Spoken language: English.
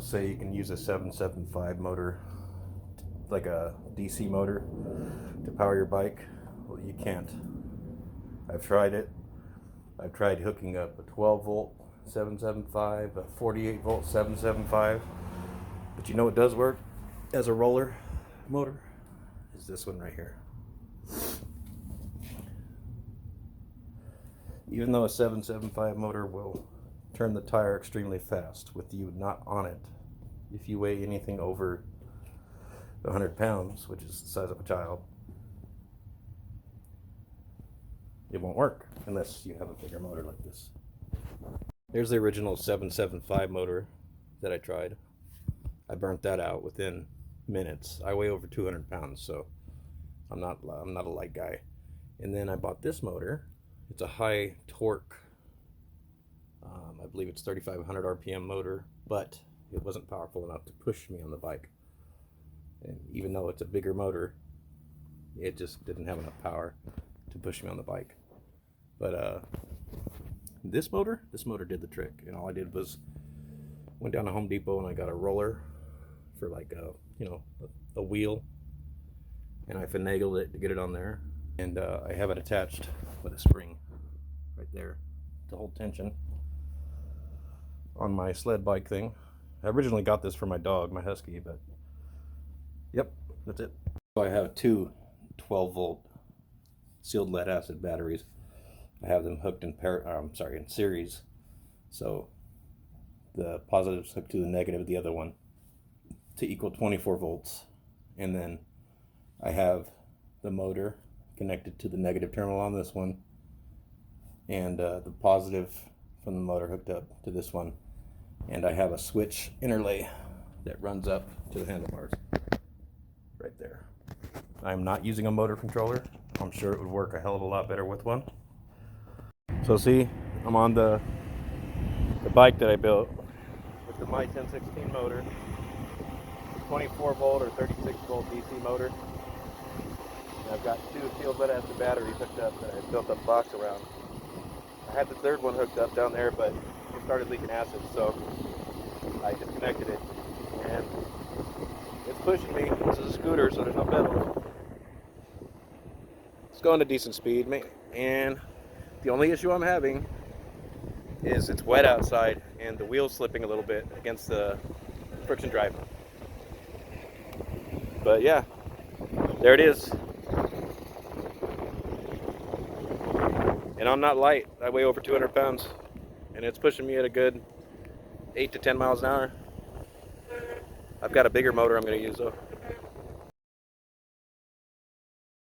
people say you can use a 775 motor, like a DC motor, to power your bike. Well, you can't. I've tried it. I've tried hooking up a 12 volt 775, a 48 volt 775. But you know what does work as a roller motor? Is this one right here. Even though a 775 motor will turn the tire extremely fast with you not on it, if you weigh anything over 100 pounds, which is the size of a child, it won't work unless you have a bigger motor like this. There's the original 775 motor that I tried. I burnt that out within minutes. I weigh over 200 pounds, so I'm not a light guy. And then I bought this motor. It's a high torque, I believe it's 3,500 RPM motor, but it wasn't powerful enough to push me on the bike. And even though it's a bigger motor, it just didn't have enough power to push me on the bike. But this motor did the trick. And all I did was went down to Home Depot and I got a roller for like a wheel, and I finagled it to get it on there. And I have it attached with a spring right there to hold tension on my sled bike thing. I originally got this for my dog, my husky, but yep, that's it. So I have two 12 volt sealed lead acid batteries. I have them hooked in in series. So the positive's hooked to the negative of the other one to equal 24 volts. And then I have the motor connected to the negative terminal on this one, and the positive from the motor hooked up to this one. And I have a switch interlay that runs up to the handlebars right there. I'm not using a motor controller. I'm sure it would work a hell of a lot better with one. So see, I'm on the bike that I built with the My 1016 motor, 24 volt or 36 volt DC motor. And I've got two sealed lead acid batteries hooked up that I built a box around. I had the third one hooked up down there, but it started leaking acid, so I disconnected it. And it's pushing me. This is a scooter, so there's no pedals. It's going at decent speed, and the only issue I'm having is it's wet outside and the wheel's slipping a little bit against the friction drive. But yeah, there it is. And I'm not light. I weigh over 200 pounds, and it's pushing me at a good 8 to 10 miles an hour. I've got a bigger motor I'm going to use though.